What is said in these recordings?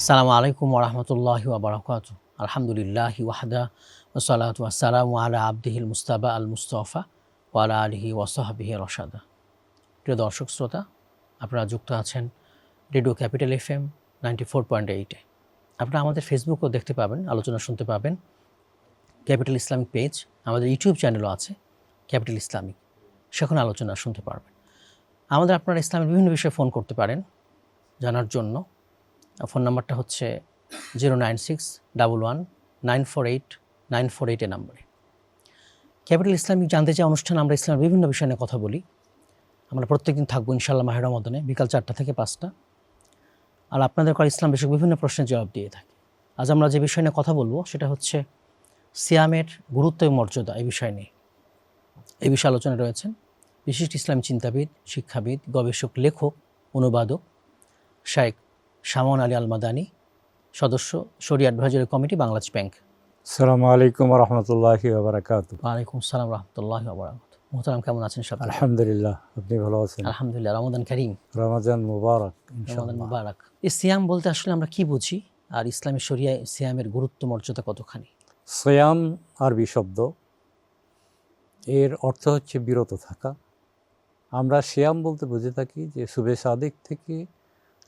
আসসালামু আলাইকুম ওরহমতুল্লাহি ওয়াবারাকাতুহু। আলহামদুলিল্লাহি ওয়াহদা ওয়াসসালাতু ওয়াসসালামু আলা আবদিহিল মুস্তাবা আল মুস্তাফা ওয়া আলা আলিহি ওয়া সাহবিহি রশাদা। প্রিয় দর্শক শ্রোতা, আপনারা যুক্ত আছেন রেডিও ক্যাপিটাল FM 94.8-এ। আপনারা আমাদের ফেসবুকও দেখতে পাবেন, আলোচনা শুনতে পাবেন। ক্যাপিটাল ইসলামিক পেজ, আমাদের ইউটিউব চ্যানেলও আছে ক্যাপিটাল ইসলামিক, সেখানে আলোচনা শুনতে পারবেন। আমাদের আপনারা ইসলামের বিভিন্ন বিষয়ে ফোন করতে পারেন জানার জন্য। ফোন নাম্বারটা হচ্ছে 09611948948 নাম্বারে। ক্যাপিটাল ইসলামিক জানতে চাই অনুষ্ঠান, আমরা ইসলামের বিভিন্ন বিষয় নিয়ে কথা বলি। আমরা প্রত্যেকদিন থাকবো ইনশাআল্লাহ মাহে রমাদানে বিকাল 4টা থেকে 5টা। আর আপনাদের করা ইসলাম বিষয়ক বিভিন্ন প্রশ্নের জবাব দিয়ে থাকি। আজ আমরা যে বিষয় নিয়ে কথা বলবো সেটা হচ্ছে সিয়ামের গুরুত্ব এবং মর্যাদা। এই বিষয় নিয়ে আলোচনা রয়েছেন বিশিষ্ট ইসলামী চিন্তাবিদ, শিক্ষাবিদ, গবেষক, লেখক, অনুবাদক শায়েখ শামন আলী আল মাদানী, সদস্য শরিয়া অ্যাডভাইজারি কমিটি, বাংলাদেশ ব্যাংক। আসসালামু আলাইকুম রহমতুল্লাহি ওয়া বারাকাতুহু। ওয়ালাইকুম আসসালাম রহমতুল্লাহি ওয়া বারাকাতুহু। মোহতারাম, কেমন আছেন সব? আলহামদুলিল্লাহ, আপনি ভালো আছেন? আলহামদুলিল্লাহ। রমাদান কারীম, রমজান মুবারক। রমাদান ইনশাআল্লাহ। মুবারক। এই সিয়াম বলতে আসলে আমরা কি বুঝি, আর ইসলামী শরিয়ায় সিয়ামের গুরুত্ব মর্যাদা কতখানি? সিয়াম আরবি শব্দ, এর অর্থ হচ্ছে বিরত থাকা। আমরা সিয়াম বলতে বুঝে থাকি যে শুভে সাদিক থেকে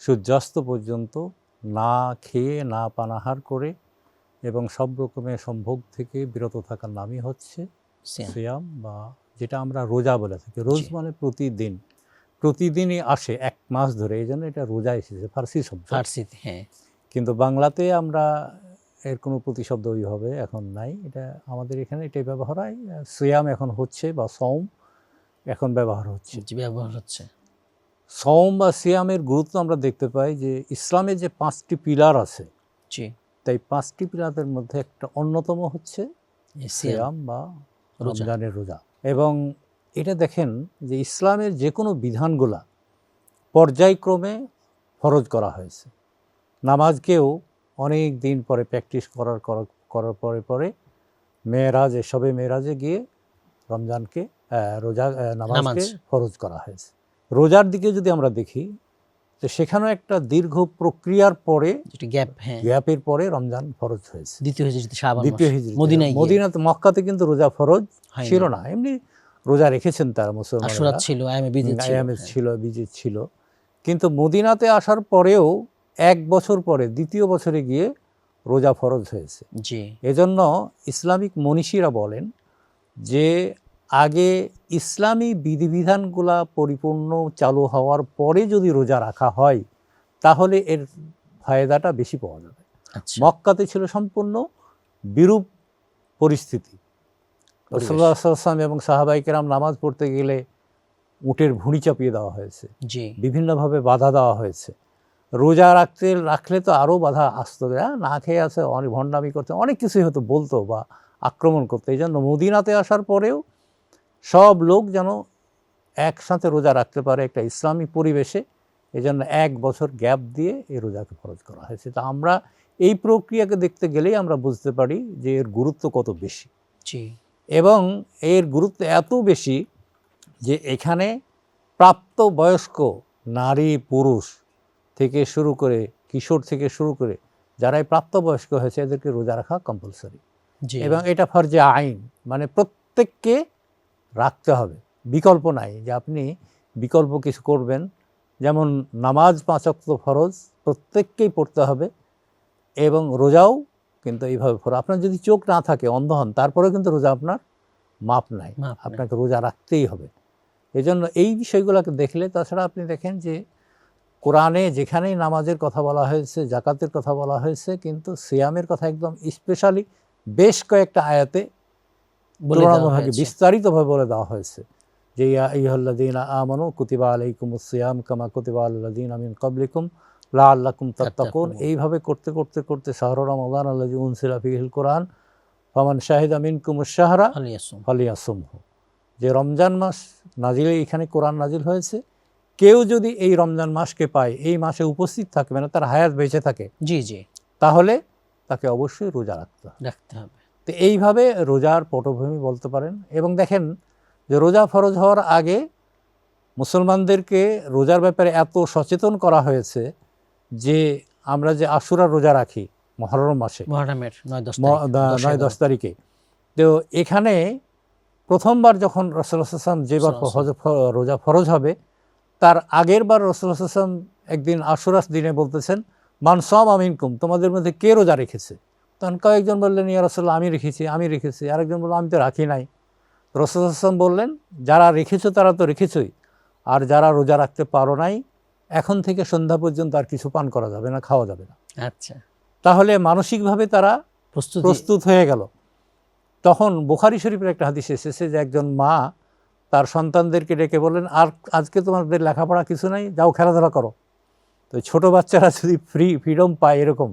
সূর্যাস্ত পর্যন্ত না খেয়ে, না পানাহার করে এবং সব রকমের সম্ভোগ থেকে বিরত থাকার নামই হচ্ছে সিয়াম, বা যেটা আমরা রোজা বলে থাকি। রোজ মানে প্রতিদিন, প্রতিদিনই আসে এক মাস ধরে, এই জন্য এটা রোজা এসেছে, ফার্সি শব্দ। ফার্সিতে, হ্যাঁ। কিন্তু বাংলাতে আমরা এর কোনো প্রতিশব্দ ওইভাবে এখন নাই, এটা আমাদের এখানে এটাই ব্যবহার হয়। সিয়াম এখন হচ্ছে, বা সওম এখন ব্যবহার হচ্ছে। সওম বা সিয়ামের গুরুত্ব আমরা দেখতে পাই যে ইসলামের যে 5টি পিলার আছে, তাই 5টি পিলারের মধ্যে একটা অন্যতম হচ্ছে সিয়াম বা রমজানের রোজা। এবং এটা দেখেন যে ইসলামের যে কোনো বিধানগুলা পর্যায়ক্রমে ফরজ করা হয়েছে। নামাজকেও অনেক দিন পরে প্র্যাকটিস করার পরে মেয়েরাজে, সবে মেয়েরাজে গিয়ে রমজানকে নামাজকে ফরজ করা হয়েছে। রোজার দিকে যদি আমরা দেখি, তো সেখানেও একটা দীর্ঘ প্রক্রিয়ার পরে, গ্যাপের পরে রমজান ফরজ হয়েছে। দ্বিতীয় হিজরি মদিনাতে, মক্কাতে কিন্তু রোজা ফরজ ছিল না, এমনি রোজা রেখেছেন তারা মুসলমানরা, ছিল, বিজিত ছিল। কিন্তু মদিনাতে আসার পরেও 1 বছর পরে, দ্বিতীয় বছরে গিয়ে রোজা ফরজ হয়েছে। এজন্য ইসলামিক মনীষীরা বলেন যে আগে ইসলামী বিধিবিধানগুলা পরিপূর্ণ চালু হওয়ার পরে যদি রোজা রাখা হয়, তাহলে এর ফায়দাটা বেশি পাওয়া যাবে। মক্কাতে ছিল সম্পূর্ণ বিরূপ পরিস্থিতি। রাসূলুল্লাহ সাল্লাল্লাহু আলাইহি ওয়াসাল্লাম এবং সাহাবায়ে কেরাম নামাজ পড়তে গেলে উটের ভুঁড়ি চাপিয়ে দেওয়া হয়েছে, বিভিন্নভাবে বাধা দেওয়া হয়েছে। রোজা রাখলে তো আরও বাধা আসতো, না খেয়ে আছে, অনেক ভণ্ডামি করতে, অনেক কিছুই হয়তো বলতো বা আক্রমণ করতো। এই জন্য মদিনাতে আসার পরেও সব লোক যেন একসাথে রোজা রাখতে পারে একটা ইসলামী পরিবেশে, এই জন্য 1 বছর গ্যাপ দিয়ে এই রোজাকে ফরজ করা হয়েছে। তা আমরা এই প্রক্রিয়াকে দেখতে গেলেই আমরা বুঝতে পারি যে এর গুরুত্ব কত বেশি। এবং এর গুরুত্ব এত বেশি যে এখানে প্রাপ্তবয়স্ক নারী, পুরুষ থেকে শুরু করে, কিশোর থেকে শুরু করে যারাই প্রাপ্তবয়স্ক হয়েছে, এদেরকে রোজা রাখা কম্পালসারি। এবং এটা ফরজে আইন, মানে প্রত্যেককে রাখতে হবে, বিকল্প নাই যে আপনি বিকল্প কিছু করবেন। যেমন নামাজ 5 ওয়াক্ত ফরজ, প্রত্যেককেই পড়তে হবে, এবং রোজাও কিন্তু এইভাবে ফরজ। আপনার যদি চোখ না থাকে, অন্ধ হন, তারপরেও কিন্তু রোজা আপনার মাপ নাই, আপনাকে রোজা রাখতেই হবে। এজন্য এই বিষয়গুলোকে দেখলে, তাছাড়া আপনি দেখেন যে কোরআনে যেখানেই নামাজের কথা বলা হয়েছে, জাকাতের কথা বলা হয়েছে, কিন্তু সিয়ামের কথা একদম স্পেশালি বেশ কয়েকটা আয়াতে তুলনামূলকভাবে বিস্তারিতভাবে বলে দেওয়া হয়েছে যে ইয়া আইয়ুহাল্লাযীনা আমানু কুতিবা আলাইকুমুস সিয়াম কামা কুতিবা আলাল্লাযীনা মিন ক্বাবলিকুম লাআল্লাকুম তাত্তাকুন। এইভাবে করতে করতে করতে শাহরু রমাদান আল্লাযী উনজিলা ফীহিল কুরআন ফামান শাহিদা মিনকুমুশ শাহরা ফালিয়াসুমহু, যে রমজান মাস নাজিল, এখানে কোরআন নাজিল হয়েছে। কেউ যদি এই রমজান মাসকে পায়, এই মাসে উপস্থিত থাকে, মানে তার হায়াত বেঁচে থাকে, তাহলে তাকে অবশ্যই রোজা রাখতে হবে। তো এইভাবে রোজার পটভূমি বলতে পারেন। এবং দেখেন যে রোজা ফরজ হওয়ার আগে মুসলমানদেরকে রোজার ব্যাপারে এত সচেতন করা হয়েছে যে আমরা যে আশুরা রোজা রাখি মুহররম মাসে, মুহররমের 9-10 তারিখে, তো এখানে প্রথমবার যখন রাসূলুল্লাহ সাল্লাল্লাহু আলাইহি ওয়াসাল্লাম যেবার রোজা ফরজ হবে, তার আগের বার রাসূলুল্লাহ সাল্লাল্লাহু আলাইহি ওয়াসাল্লাম একদিন আশুরার দিনে বলতেছেন, মান সামা মিনকুম, তোমাদের মধ্যে কে রোজা রেখেছে? তখন কয়েকজন বললেন, ইয়া রাসূলুল্লাহ আমি রেখেছি। আরেকজন বলল, আমি তো রাখি নাই। রাসূলুল্লাহ সাল্লাল্লাহু আলাইহি ওয়াসাল্লাম বললেন, যারা রেখেছো তারা তো রেখেছই, আর যারা রোজা রাখতে পারো নাই, এখন থেকে সন্ধ্যা পর্যন্ত আর কিছু পান করা যাবে না, খাওয়া যাবে না। আচ্ছা, তাহলে মানসিকভাবে তারা প্রস্তুত হয়ে গেল। তখন বুখারী শরীফের একটা হাদিস এসেছে যে একজন মা তার সন্তানদেরকে ডেকে বললেন, আর আজকে তোমাদের লেখাপড়া কিছু নাই, যাও খেলাধুলা করো। তো ছোট বাচ্চারা যদি ফ্রিডম পায় এরকম,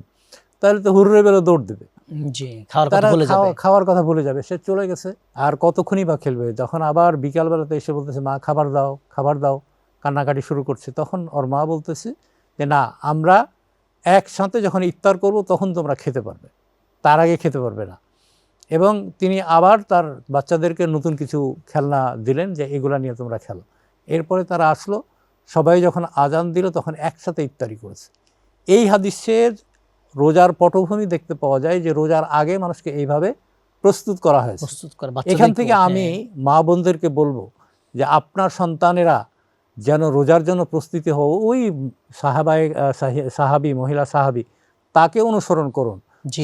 তাহলে তো হুররে বেলা দৌড় দেবে, তারা খাওয়ার কথা ভুলে যাবে। সে চলে গেছে, আর কতক্ষণই বা খেলবে। যখন আবার বিকালবেলাতে এসে বলতেছে, মা খাবার দাও, কান্নাকাটি শুরু করছে, তখন ওর মা বলতেছে যে না, আমরা একসাথে যখন ইফতার করব তখন তোমরা খেতে পারবে, তার আগে খেতে পারবে না। এবং তিনি আবার তার বাচ্চাদেরকে নতুন কিছু খেলনা দিলেন যে এগুলা নিয়ে তোমরা খেলো। এরপরে তারা আসলো, সবাই যখন আজান দিল তখন একসাথে ইফতারি করেছে। এই হাদিসের রোজার পটভূমি দেখতে পাওয়া যায় যে রোজার আগে মানুষকে এইভাবে প্রস্তুত করা হয়েছে। এখান থেকে আমি মা বোনদেরকে বলবো যে আপনার সন্তানেরা যেন রোজার জন্য প্রস্তুতি হও, ওই সাহাবি মহিলা সাহাবি তাকে অনুসরণ করুন।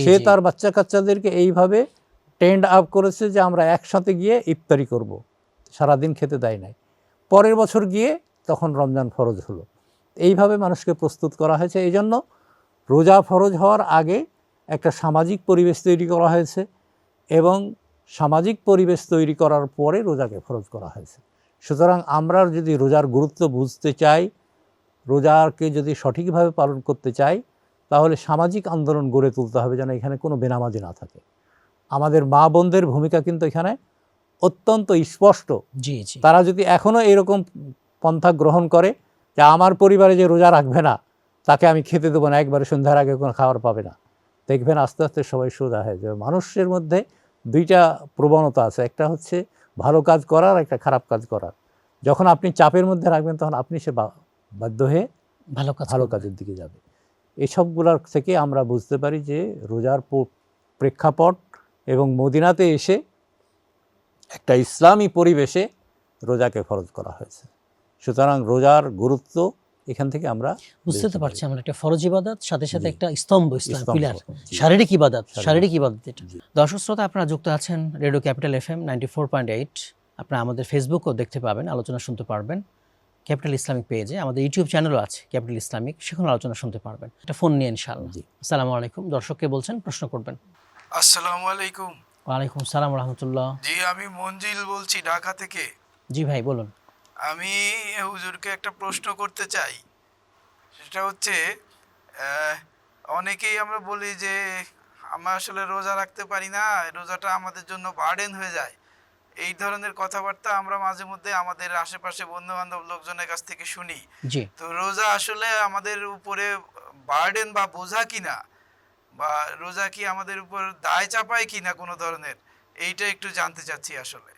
সে তার বাচ্চা কাচ্চাদেরকে এইভাবে ট্রেন্ড আপ করেছে যে আমরা একসাথে গিয়ে ইফতারি করব, সারাদিন খেতে দেয় নাই। পরের বছর গিয়ে তখন রমজান ফরজ হলো। এইভাবে মানুষকে প্রস্তুত করা হয়েছে। এই জন্য রোজা ফরজ হওয়ার আগে একটা সামাজিক পরিবেশ তৈরি করা হয়েছে, এবং সামাজিক পরিবেশ তৈরি করার পরে রোজাকে ফরজ করা হয়েছে। সুতরাং আমরা যদি রোজার গুরুত্ব বুঝতে চাই, রোজাকে যদি সঠিকভাবে পালন করতে চাই, তাহলে সামাজিক আন্দোলন গড়ে তুলতে হবে যেন এখানে কোনো বেনামাজি না থাকে। আমাদের মা বোনদের ভূমিকা কিন্তু এখানে অত্যন্ত স্পষ্ট। তারা যদি এখনও এরকম পন্থা গ্রহণ করে যে আমার পরিবারে যে রোজা রাখবে না তাকে আমি খেতে দেবো না, একবারে সন্ধ্যার আগে কোনো খাবার পাবে না, দেখবেন আস্তে আস্তে সবাই সোজা হয়ে যাবে। মানুষের মধ্যে দুইটা প্রবণতা আছে, একটা হচ্ছে ভালো কাজ করার, একটা খারাপ কাজ করার। যখন আপনি চাপের মধ্যে রাখবেন তখন আপনি সে বাধ্য হয়ে ভালো কাজের দিকে যাবে। এইসবগুলোর থেকে আমরা বুঝতে পারি যে রোজার প্রেক্ষাপট এবং মদিনাতে এসে একটা ইসলামী পরিবেশে রোজাকে ফরজ করা হয়েছে। সুতরাং রোজার গুরুত্ব এখান থেকে আমরা বুঝতে পারছি। আমরা একটা ফরজ ইবাদত, সাথে সাথে একটা স্তম্ভ, ইসলাম পিলার, শারীরিক ইবাদত। এটা। দর্শক শ্রোতা, আপনারা যুক্ত আছেন রেডিও ক্যাপিটাল FM 94.8। আপনারা আমাদের ফেসবুকও দেখতে পাবেন, আলোচনা শুনতে পারবেন ক্যাপিটাল ইসলামিক পেজে। আমাদের ইউটিউব চ্যানেলও আছে ক্যাপিটাল ইসলামিক, সেখানে আলোচনা শুনতে পারবেন। একটা ফোন নিয়ে ইনশাআল্লাহ। আসসালামু আলাইকুম। দর্শককে বলছেন, প্রশ্ন করবেন। আসসালামু আলাইকুম। ওয়ালাইকুম সালাম ওয়া রাহমাতুল্লাহ। জি, আমি মঞ্জিল বলছি ঢাকা থেকে। জি ভাই, বলুন। আমি হুজুরকে একটা প্রশ্ন করতে চাই। সেটা হচ্ছে, অনেকেই আমরা বলি যে আমরা আসলে রোজা রাখতে পারি না, রোজাটা আমাদের জন্য বার্ডেন হয়ে যায়। এই ধরনের কথাবার্তা আমরা মাঝে মধ্যে আমাদের আশেপাশে বন্ধু বান্ধব লোকজনের কাছ থেকে শুনি। তো রোজা আসলে আমাদের উপরে বার্ডেন বা বোঝা কিনা, বা রোজা কি আমাদের উপর দায় চাপায় কিনা কোনো ধরনের, এইটা একটু জানতে চাচ্ছি আসলে।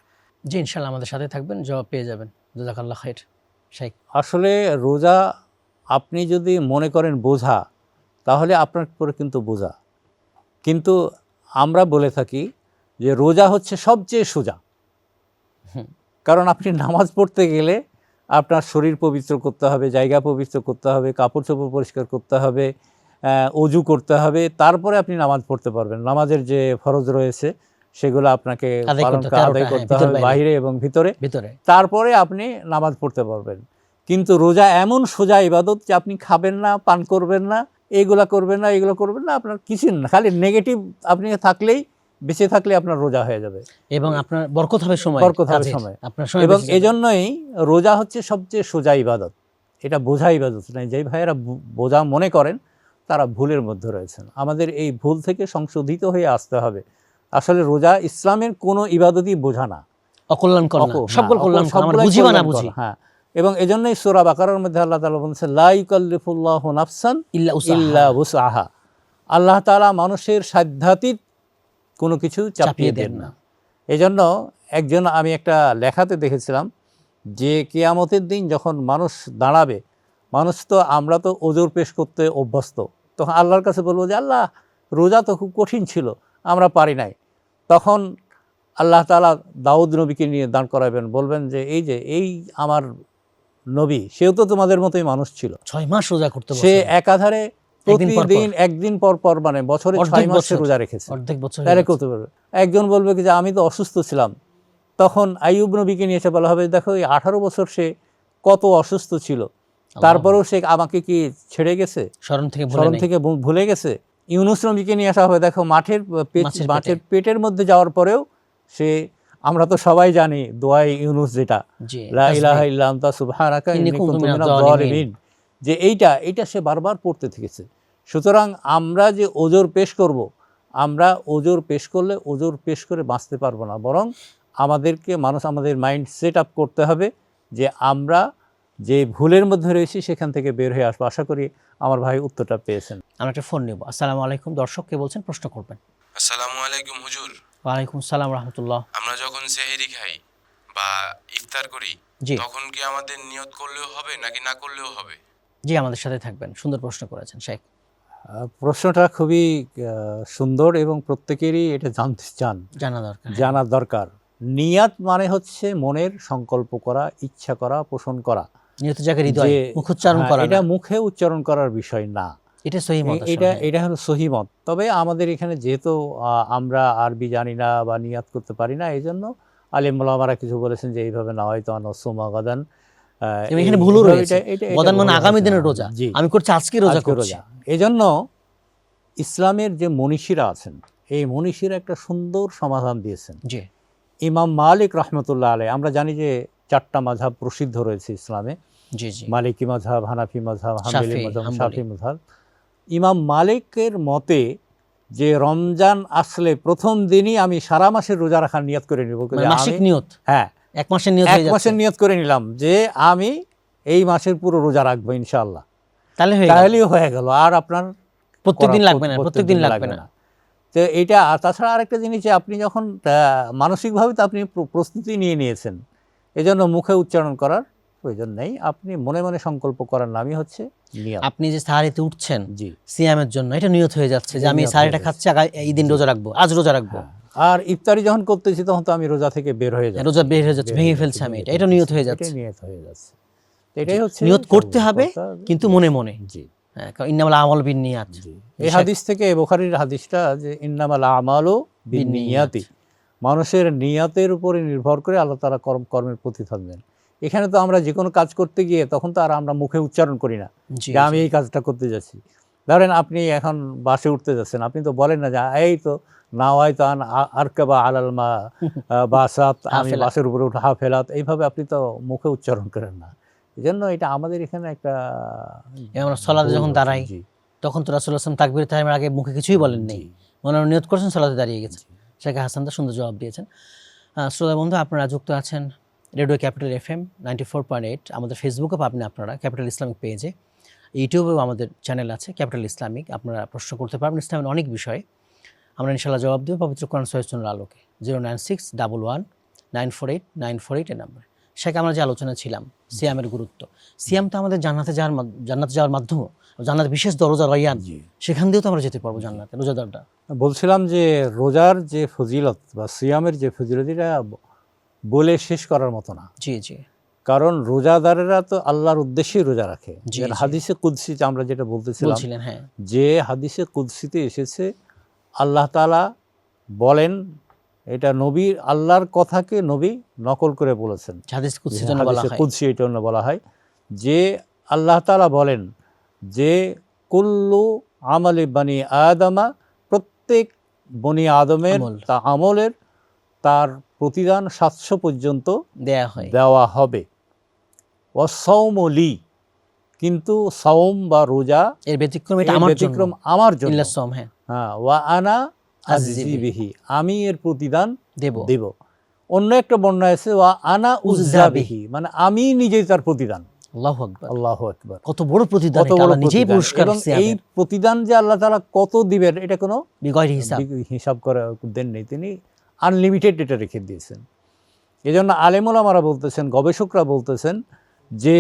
জি, ইনশাআল্লাহ আমাদের সাথে থাকবেন, জবাব পেয়ে যাবেন। জাযাকাল্লাহ খাইর। শেখ, আসলে রোজা আপনি যদি মনে করেন বোঝা, তাহলে আপনার উপরে কিন্তু বোঝা। কিন্তু আমরা বলে থাকি যে রোজা হচ্ছে সবচেয়ে সোজা। কারণ আপনি নামাজ পড়তে গেলে আপনার শরীর পবিত্র করতে হবে, জায়গা পবিত্র করতে হবে, কাপড় চোপড় পরিষ্কার করতে হবে, অজু করতে হবে, তারপরে আপনি নামাজ পড়তে পারবেন। নামাজের যে ফরজ রয়েছে সেগুলো আপনাকে আদায় করতে হবে, বাইরে এবং ভিতরে, তারপরে আপনি নামাজ পড়তে পারবেন। কিন্তু রোজা এমন সোজা ইবাদত যে আপনি খাবেন না, পান করবেন না, এগুলো করবেন না, আপনার কিছু না, খালি নেগেটিভ আপনি থাকলেই, বেঁচে থাকলে আপনার রোজা হয়ে যাবে এবং আপনার বরকত হবে সময়। এবং এজন্যই রোজা হচ্ছে সবচেয়ে সোজা ইবাদত। এটা বোঝা ইবাদত নয়। যেই ভাইয়েরা বোঝা মনে করেন তারা ভুলের মধ্যে রয়েছেন। আমাদের এই ভুল থেকে সংশোধিত হয়ে আসতে হবে। আসলে রোজা ইসলামের কোনো ইবাদতই বোঝা না, অকল্যাণকর না, সকল কল্যাণকর, আমরা বুঝি বা না বুঝি। হ্যাঁ, এবং এজন্যই সূরা বাকারার মধ্যে আল্লাহ তাআলা বলেছেন, লা ইউকাল্লিফুল্লাহু নাফসান ইল্লা উসআহা। আল্লাহ তাআলা মানুষের সাধ্যাতীত কোনো কিছু চাপিয়ে দেন না। এজন্য আমি একটা লেখাতে দেখেছিলাম যে কিয়ামতের দিন যখন মানুষ দাঁড়াবে, আমরা তো ওজর পেশ করতে অভ্যস্ত, তখন আল্লাহর কাছে বলবো যে আল্লাহ রোজা তো খুব কঠিন ছিল, আমরা পারি নাই। তখন আল্লাহ তাআলা দাউদ নবীকে নিয়ে দাঁড় করাবেন, বলবেন যে এই আমার নবী, সেও তো তোমাদের মতোই মানুষ ছিল, 6 মাস রোজা করতে সে বলছেন। একাধারে প্রতিদিন একদিন পর পর, মানে বছরে 6 মাস সে রোজা রেখেছে। অর্ধেক বছর তাহলে করতে পারবে। একজন বলবে কি যে আমি তো অসুস্থ ছিলাম, তখন আইয়ুব নবীকে নিয়ে এসে বলা হবে দেখো এই 18 বছর সে কত অসুস্থ ছিল, তারপরেও সে আমাকে কি ছেড়ে গেছে, স্মরণ থেকে ভুলে গেছে। ইউনুস নবীকে নিয়ে আসা হবে, দেখো মাছের পেটের মধ্যে যাওয়ার পরেও সে, আমরা তো সবাই জানি দোয়া ইউনুস যেটা, লা ইলাহা ইল্লা আনতা সুবহানাকা ইন্নী কুনতু মিনাজ জালিমিন, যে এইটা সে বারবার পড়তে থেকেছে। সুতরাং আমরা যে ওজর পেশ করব, আমরা ওজর পেশ করলে ওজর পেশ করে বাঁচতে পারবো না, বরং আমাদেরকে আমাদের মাইন্ড সেট আপ করতে হবে যে আমরা যে ভুলের মধ্যে রয়েছি সেখান থেকে বের হয়ে আসবো। আশা করি আমার ভাই উত্তরটা পেয়েছেন। আমরা একটা ফোন নেব। আসসালামু আলাইকুম, দর্শক কে বলছেন, প্রশ্ন করবেন। আসসালামু আলাইকুম হুজুর। ওয়ালাইকুম সালাম রাহমাতুল্লাহ। আমরা যখন সেহরি খাই বা ইফতার করি, তখন কি আমাদের নিয়ত করলেও হবে নাকি না করলেও হবে? জি, আমাদের সাথে থাকবেন। সুন্দর প্রশ্ন করেছেন শেখ। প্রশ্নটা খুবই সুন্দর এবং প্রত্যেকেরই এটা জানা দরকার। নিয়াত মানে হচ্ছে মনের সংকল্প করা, ইচ্ছা করা, পোষণ করা। নিয়তের জায়গায় হৃদয়, মুখ উচ্চারণ করা, এটা মুখে উচ্চারণ করার বিষয় না। এটা সহিহ মত, এটা হলো সহিহ মত। তবে আমাদের এখানে যেহেতু আমরা আরবি জানি না বা নিয়াত করতে পারি না, এই জন্য আলিম ওলামারা কিছু বলেছেন যে এইভাবে না, হয়তো আনসুমা গাদান, এখানে ভুলও রয়েছে। গাদান মানে আগামী দিনের রোজা, আমি করছি আজকে রোজা করছি। এজন্য ইসলামের যে মনীষীরা আছেন, এই মনীষীরা একটা সুন্দর সমাধান দিয়েছেন। জি, ইমাম মালিক রহমতুল্লাহ আলাইহি, আমরা জানি যে 4টা মাযহাব প্রসিদ্ধ রয়েছে ইসলামে, জি জি, মালিকি মাযহাব, হানাফি মাযহাব, হাম্বলি মাযহাব, শাফি মাযহাব। ইমাম মালিকের মতে যে রমজান আসলে প্রথম দিনই আমি সারা মাসের রোজা রাখার নিয়ত করে নিব। মাসিক নিয়ত, হ্যাঁ, এক মাসের নিয়ত, 1 মাসের নিয়ত করে নিলাম যে আমি এই মাসের পুরো রোজা রাখবো ইনশাআল্লাহ, তাহলেই হয়ে গেল। আর আপনার প্রত্যেকদিন লাগবে না। তো এইটা। তাছাড়া আরেকটা জিনিস, যে আপনি যখন মানসিকভাবে তো আপনি প্রস্তুতি নিয়ে নিয়েছেন, এজন্য মুখে উচ্চারণ করার প্রয়োজন নেই। আপনি মনে মনে সংকল্প করার নামই হচ্ছে নিয়ত। আপনি যে সাহারিতে উঠছেন সিয়ামের জন্য, এটা নিয়ত হয়ে যাচ্ছে যে আমি সাহারিটা খাচ্ছি, এই দিন রোজা রাখবো, আজ রোজা রাখবো। আর ইফতারি যখন করতেছি তখন তো আমি রোজা থেকে বের হয়ে যাচ্ছি, ভেঙে ফেলছি আমি, এটা নিয়ত হয়ে যাচ্ছে। এটাই হচ্ছে নিয়ত করতে হবে, কিন্তু মনে মনে। জি, ইন্নামাল আমালু বিন্নিয়াত। এই হাদিস থেকে, বুখারীর হাদিসটা, যে ইন্নামাল আমালু বিন্নিয়াতি, মানুষের নিয়তের উপরে নির্ভর করে আল্লাহ তাআলা কর্মের প্রতিফল দেন। এখানে তো আমরা যে কোনো কাজ করতে গিয়ে তখন তো আর আমরা মুখে উচ্চারণ করি না যে আমি এই কাজটা করতে যাচ্ছি। ধরেন আপনি এখন বাসে উঠতে যাচ্ছেন, আপনি তো বলেন না যে এই তো নাওয়াইতু আন আরকাবা আলাল মা বাসাত, আমি বাসের উপরে উঠে হাফেলাত, এইভাবে আপনি তো মুখে উচ্চারণ করেন না। এজন্য এটা আমাদের এখানে একটা, আমরা সালাতে যখন দাঁড়াই তখন তো রাসূলুল্লাহ সাল্লাল্লাহু আলাইহি ওয়াসাল্লাম তাকবীর তাহরিমের আগে মুখে কিছুই বলেন নাই, মনে নিয়ত করছেন, সালাতে দাঁড়িয়ে গেছেন। শেখ হাসান তো সুন্দর জবাব দিয়েছেন। শ্রোতা বন্ধু, আপনারা যুক্ত আছেন রেডিও ক্যাপিটাল FM 94.8। আমাদের ফেসবুকে পাবেন আপনারা ক্যাপিটাল ইসলামিক পেজে, ইউটিউবেও আমাদের চ্যানেল আছে ক্যাপিটাল ইসলামিক। আপনারা প্রশ্ন করতে পারবেন ইসলামের অনেক বিষয়ে, আমরা ইনশাআল্লাহ জবাব দেব পবিত্র কোরআন সহিহ সুন্নাহর আলোকে। 09611948948 এর নাম্বার। শেখ, আমরা যে আলোচনা ছিলাম সিয়ামের গুরুত্ব, সিয়াম তো আমাদের জান্নাতে যাওয়ার মাধ্যম, জান্নাতের বিশেষ দরজা রয়্যান, সেখান দিয়েও তো আমরা যেতে পারবো জান্নাতে। রোজাদারটা বলছিলাম যে রোজার যে ফজিলত বা সিয়ামের যে ফজিলত, এটা বলে শেষ করার মতো না। জি জি, কারণ রোজাদারেরা তো আল্লাহর উদ্দেশ্যেই রোজা রাখে। হাদিসে কুদসিতে আমরা যেটা বলতেছিলাম, যে হাদিসে কুদসিতে এসেছে আল্লাহ তাআলা বলেন, এটা নবী আল্লাহর কথাকে নবী নকল করে বলেছেন। হাদিস কুদসি এটা বলা হয়, যে আল্লাহ তাআলা বলেন যে কুল্লু আমালি বানি আদমা, প্রত্যেক বনি আদমের তা আমলের তার প্রতিদান 700 পর্যন্ত দেওয়া হবে। ওয়াসাওমু লি, কিন্তু সাওম বা রোজা এর ব্যতিক্রম আমার জন্য। হ্যাঁ, ওয়া আনা আজিজি বিহি, আমি এর প্রতিদান দেব। অন্য একটা বর্ণনা আছে ওয়া আনা উজ্জা বিহি, মানে আমি নিজেই তার প্রতিদান। আল্লাহু আকবার, আল্লাহু আকবার, কত বড় প্রতিদান, আল্লাহ নিজেই পুরস্কার। এবং এই প্রতিদান যে আল্লাহ তাআলা কত দিবেন, এটা কোনো হিসাব করে দেন নেই, তিনি আনলিমিটেড এটা রেখে দিয়েছেন। এজন্য আলেম ওলামারা বলতেছেন, গবেষকরা বলতেছেন যে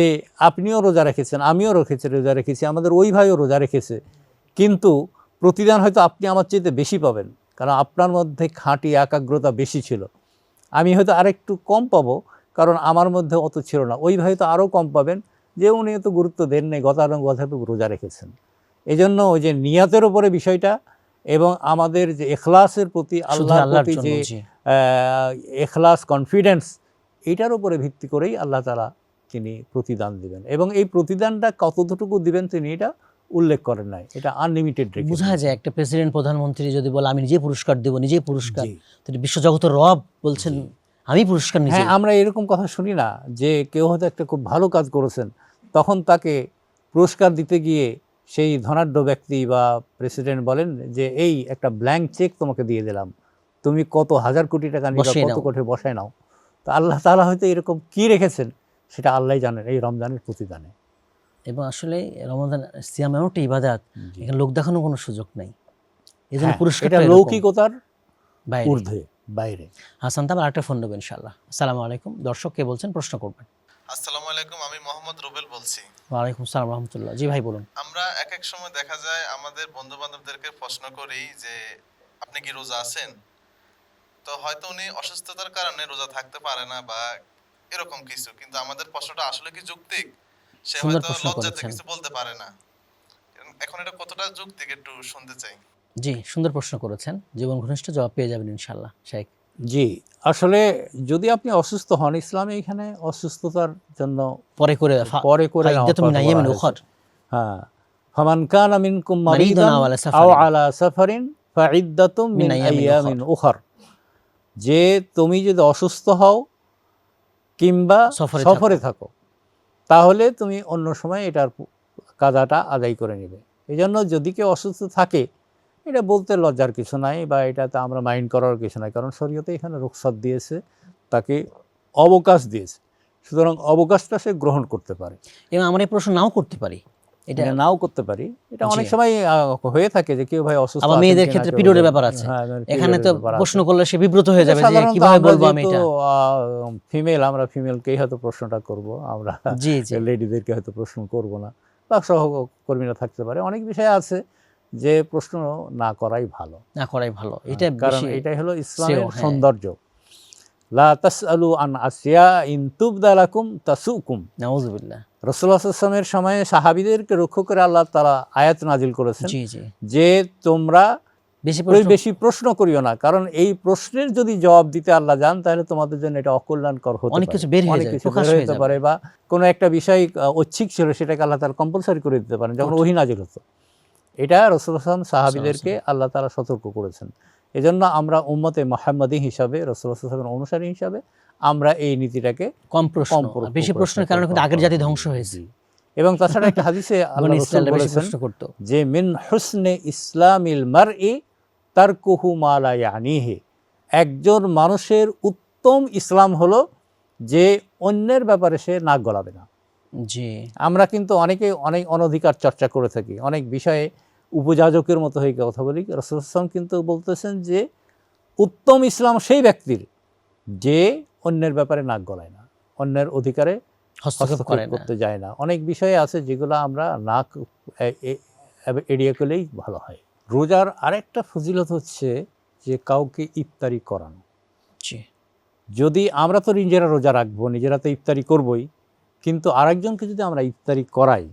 আপনিও রোজা রেখেছেন, আমিও রোজা রেখেছি, আমাদের ওই ভাইও রোজা রেখেছে, কিন্তু প্রতিদান হয়তো আপনি আমার চাইতে বেশি পাবেন, কারণ আপনার মধ্যে খাঁটি একাগ্রতা বেশি ছিল। আমি হয়তো আরেকটু কম পাবো, কারণ আমার মধ্যে অত ছিল না। ওই হয়তো আরও কম পাবেন, যে উনি এত গুরুত্ব দেন নেই, গতানুগতভাবে রোজা রেখেছেন। এই জন্য ওই যে নিয়াতের উপরে বিষয়টা এবং আমাদের যে এখলাসের প্রতি, আল্লাহর প্রতি যে এখলাস, কনফিডেন্স, এইটার উপরে ভিত্তি করেই আল্লাহ তাআলা তিনি প্রতিদান দিবেন। এবং এই প্রতিদানটা কতটুকু দিবেন তিনি এটা উল্লেখ করেন নাই, এটা আনলিমিটেড রেখে বোঝা যায় একটা প্রেসিডেন্ট, প্রধানমন্ত্রী যদি বলে আমি নিজে পুরস্কার দেব, নিজেই পুরস্কার, তিনি বিশ্বজগতের রব বলছেন আমি পুরস্কার নিজে। হ্যাঁ, আমরা এরকম কথা শুনি না যে কেউ হয়তো একটা খুব ভালো কাজ করেছেন, তখন তাকে পুরস্কার দিতে গিয়ে সেই ধনাঢ্য ব্যক্তি বা প্রেসিডেন্ট বলেন যে এই একটা ব্ল্যাঙ্ক চেক তোমাকে দিয়ে দিলাম, তুমি কত হাজার কোটি টাকা নিয়ে কত কোটি বসায় নাও। তো আল্লাহ তাআলা হয়তো এরকম কি রেখেছেন সেটা আল্লাহই জানেন এই রমজানের প্রতিদানে। এবং আসলে রমাদান সিয়াম এমন একটা ইবাদত, এখানে লোক দেখানোর কোনো সুযোগ নাই, এজন্য পুরস্কারটা এটা লৌকিকতার ঊর্ধ্বে, বাইরে। হাসান তাহলে আরেকটা ফোন নেবেন ইনশাআল্লাহ। আসসালামু আলাইকুম, দর্শক কে বলছেন, প্রশ্ন করবেন। আসসালামু আলাইকুম, আমি মোহাম্মদ রুবেল বলছি। ওয়ালাইকুম সালাম রাহমাতুল্লাহ। জি ভাই বলুন। আমরা এক এক সময় দেখা যায় আমাদের বন্ধু বান্ধবদেরকে প্রশ্ন করি যে আপনি কি রোজা আছেন, তো হয়তো উনি অসুস্থতার কারণে রোজা থাকতে পারে না বা এরকম কিছু, কিন্তু আমাদের প্রশ্নটা আসলে কি যৌক্তিক? সে হয়তো লজ্জাতে কিছু বলতে পারে না। এখন এটা কতটা যৌক্তিক একটু শুনতে চাই। জি, সুন্দর প্রশ্ন করেছেন, জীবন ঘনিষ্ঠ জবাব পেয়ে যাবেন ইনশাআল্লাহ। শেখ জি, আসলে যদি আপনি অসুস্থ হন, ইসলামে এখানে অসুস্থতার জন্য পরে করে হ্যাঁ, ফামান কানা মিনকুম মারিদান আও আলা সাফারিন ফাইদ্দাতুম মিন আইয়ামিন উখর, যে তুমি যদি অসুস্থ হও কিংবা সফরে থাকো তাহলে তুমি অন্য সময় এটার কাজাটা আদায় করে নেবে। এই জন্য যদি কেউ অসুস্থ থাকে এটা বলতে লজ্জার কিছু নাই, বা এটাতে আমরা মাইন্ড করার কিছু নাই, কারণ শরীয়তে এখানে রুখসাত দিয়েছে, তাকে অবকাশ দিয়েছে, সুতরাং অবকাশটা সে গ্রহণ করতে পারে। এবং আমরা এই প্রশ্ন নাও করতে পারি, এটা নাও করতে পারি, এটা অনেক সময় হয়ে থাকে যে কেউ ভাই অসুস্থ, আবার মেয়েদের ক্ষেত্রে পিরিয়ডের ব্যাপার আছে, এখানে তো প্রশ্ন করলে সে বিব্রত হয়ে যাবে যে কিভাবে বলবো আমি এটা। ফিমেল, আমরা ফিমেলকেই হয়তো প্রশ্নটা করব, আমরা লেডিদেরকে হয়তো প্রশ্ন করব না, বা সহকর্মীরা থাকতে পারে। অনেক বিষয় আছে যে প্রশ্ন না করাই ভালো, এটা কারণ এটাই হলো ইসলামের সৌন্দর্য। লা তাসআলু আন আসিয়া ইন তুবদা লাকুম তাসুকুম। নাউযুবিল্লাহ। রাসূলুল্লাহ সাল্লাল্লাহু আলাইহি ওয়াসাল্লামের সময়ে সাহাবীদেরকে লক্ষ্য করে আল্লাহ তাআলা আয়াত নাজিল করেছেন যে তোমরা বেশি প্রশ্ন করিও না, কারণ এই প্রশ্নের যদি জবাব দিতে আল্লাহ যান তাহলে তোমাদের জন্য এটা অকল্যাণকর হতে পারে, অনেক কিছু বের হয়ে পারে, বা কোনো একটা বিষয় ঐচ্ছিক ছিল সেটাকে আল্লাহ তাআলা কম্পালসারি করে দিতে পারেন যখন ওহী নাজিল হতো। এটা রাসূলুল্লাহ সাল্লাল্লাহু আলাইহি ওয়াসাল্লাম সাহাবীদেরকে আল্লাহ তাআলা সতর্ক করেছেন। এজন্য আমরা উম্মতে মুহাম্মাদি হিসাবে, রাসূলুল্লাহ সাল্লাল্লাহু আলাইহি ওয়াসাল্লামের অনুসারী হিসাবে আমরা এই নীতিটাকে বেশি প্রশ্নের কারণে কিন্তু আগের জাতি ধ্বংস হয়েছে। এবং তাছাড়া একটা হাদিসে আল্লাহ রাসূল বলেছেন যে মিন হুসনে ইসলামিল মারই তারকুহু মা লা ইয়ানিহি, একজন মানুষের উত্তম ইসলাম হলো যে অন্যের ব্যাপারে সে নাক গলাবে না। জি, আমরা কিন্তু অনেক অনধিকার চর্চা করে থাকি, অনেক বিষয়ে উপযাজকের মতো হয়ে কথা বলি। রাসূলুল্লাহ সাল্লাল্লাহু আলাইহি ওয়াসাল্লাম কিন্তু বলতেছেন যে উত্তম ইসলাম সেই ব্যক্তির যে অন্যের ব্যাপারে নাক গলায় না, অন্যের অধিকারে হস্তক্ষেপ করতে যায় না। অনেক বিষয়ে আছে যেগুলো আমরা নাক এড়িয়ে গেলেই ভালো হয়। রোজার আরেকটা ফজিলত হচ্ছে যে কাউকে ইফতারি করানো। যদি আমরা তো নিজেরা রোজা রাখবো, নিজেরা তো ইফতারি করবই, কিন্তু আরেকজনকে যদি আমরা ইফতারি করাই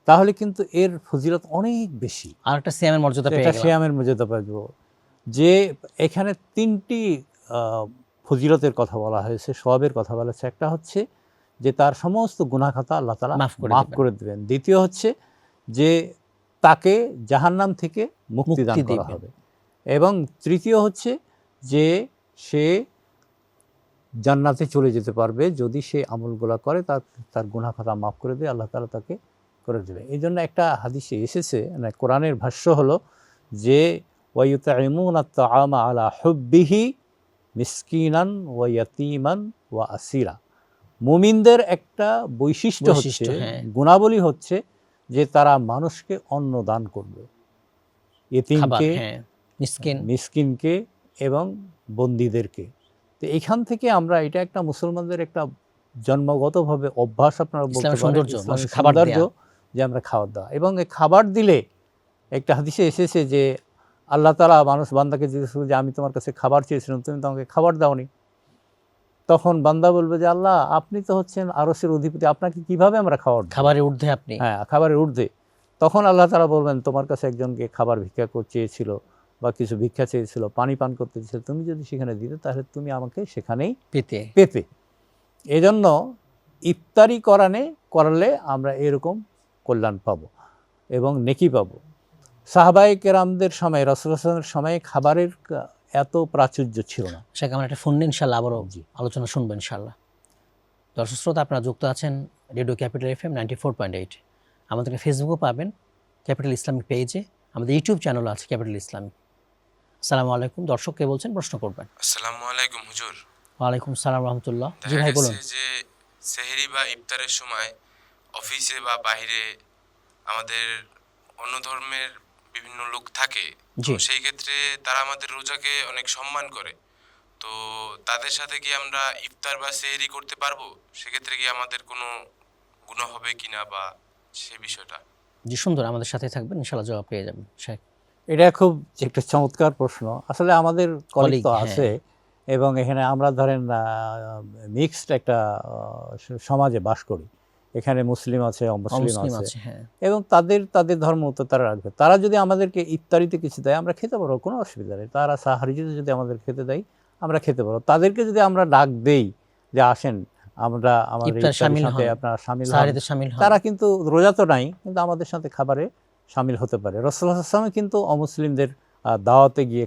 তাহলে কিন্তু এর ফজিলত অনেক বেশি, আর একটা সিয়ামের মর্যাদা পাবো। যে এখানে তিনটি ফজিলতের কথা বলা হয়েছে, সওয়াবের কথা বলা হয়েছে। একটা হচ্ছে যে তার সমস্ত গুনাহ খাতা আল্লাহ তাআলা মাফ করে দেবেন। দ্বিতীয় হচ্ছে যে তাকে জাহান্নাম থেকে মুক্তি দান করা হবে, এবং তৃতীয় হচ্ছে যে সে জান্নাতে চলে যেতে পারবে যদি সে আমলগুলো করে, তার গুনাহ খাতা মাফ করে দেয়, আল্লাহ তাআলা তাকে করে দেবে। এই জন্য একটা হাদিসে এসেছে, কোরআনের ভাষ্য হলো যে ওয়ায়ুতঈমুনা আত-তাআমা আলা হুব্বিহি মিসকিনান ওয়া ইয়াতীমান ওয়া আসীরা। মুমিনদের একটা বৈশিষ্ট্য হচ্ছে, গুণাবলী হচ্ছে যে তারা মানুষকে অন্ন দান করবে, ইতিমকে, মিসকিনকে এবং বন্দীদেরকে। তো এখান থেকে আমরা, এটা একটা মুসলমানদের একটা জন্মগতভাবে অভ্যাস, আপনারা বলতে পারেন সৌন্দর্য যে আমরা খাবার দেওয়া, এবং এই খাবার দিলে একটা হাদিসে এসেছে যে আল্লাহ তাআলা মানুষ বান্দাকে জিজ্ঞেস করবে যে আমি তোমার কাছে খাবার চেয়েছিলাম, তুমি তো আমাকে খাবার দাওনি। তখন বান্দা বলবে যে আল্লাহ আপনি তো হচ্ছেন আরশের অধিপতি, আপনাকে কিভাবে আমরা খাবার দেব? খাবারের ঊর্ধ্বে আপনি। হ্যাঁ, খাবারের ঊর্ধ্বে। তখন আল্লাহ তাআলা বলবেন তোমার কাছে একজনকে খাবার ভিক্ষা চেয়েছিল বা কিছু ভিক্ষা চেয়েছিল, পানি পান করতে চেয়েছিল, তুমি যদি সেখানে দিতে তাহলে তুমি আমাকে সেখানেই পেতে। এজন্য ইফতারি করালে আমরা এরকম কল্যাণ পাবো এবং নেকি পাবো। সাহাবায়ে কেরামদের সময়, রাসূলুল্লাহ সাল্লাল্লাহু আলাইহি ওয়াসাল্লামের সময় খাবারের এত প্রাচুর্য ছিল না। সেখানে আমরা একটা ফোন নিয়ে ইনশাআল্লাহ আবারও আলোচনা শুনবো ইনশাআল্লাহ। দর্শক শ্রোতা, আপনারা যুক্ত আছেন রেডিও ক্যাপিটাল FM 94.8। আমাদেরকে ফেসবুকও পাবেন ক্যাপিটাল ইসলামিক পেজে, আমাদের ইউটিউব চ্যানেল আছে ক্যাপিটাল ইসলামিক। আসসালামু আলাইকুম। দর্শক কে বলছেন, প্রশ্ন করবেন। আসসালামু আলাইকুম হুজুর। ওয়ালাইকুম সালাম রাহমাতুল্লাহ। জি ভাই বলুন। যে সেহরি বা ইফতারের সময় অফিসে বা বাইরে আমাদের অন্য ধর্মের বিভিন্ন লোক থাকে, তো সেই ক্ষেত্রে তারা আমাদের রোজাকে অনেক সম্মান করে, তো তাদের সাথে কি আমরা ইফতার বা সেহরি করতে পারবো? সেক্ষেত্রে কি আমাদের কোনো গুনাহ হবে কিনা বা সে বিষয়টা? জি সুন্দর, আমাদের সাথে থাকবেন ইনশাআল্লাহ, জবাব পেয়ে যাবেন। শেখ, এটা খুব একটা চমৎকার প্রশ্ন। আসলে আমাদের কলিগ তো আছে এবং এখানে আমরা ধরেন মিক্সড একটা সমাজে বাস করি। এখানে মুসলিম আছে, অমুসলিম আছে এবং তাদের ধর্ম তো তারা রাখবে। তারা যদি আমাদেরকে ইফতারিতে কিছু দেয় আমরা খেতে পারবো, কোনো অসুবিধা নেই। তারা সাহারিতে যদি আমাদের খেতে দেয় আমরা খেতে পারবো। তাদেরকে যদি আমরা ডাক দেই যে আসেন আমরা আমাদের ইফতারের সাথে আপনারা শামিল হন, তারা কিন্তু রোজা তো নাই কিন্তু আমাদের সাথে খাবারে শামিল হতে পারে। রাসূলুল্লাহ সাল্লাল্লাহু আলাইহি ওয়াসাল্লাম কিন্তু অমুসলিমদের দাওয়াতে গিয়ে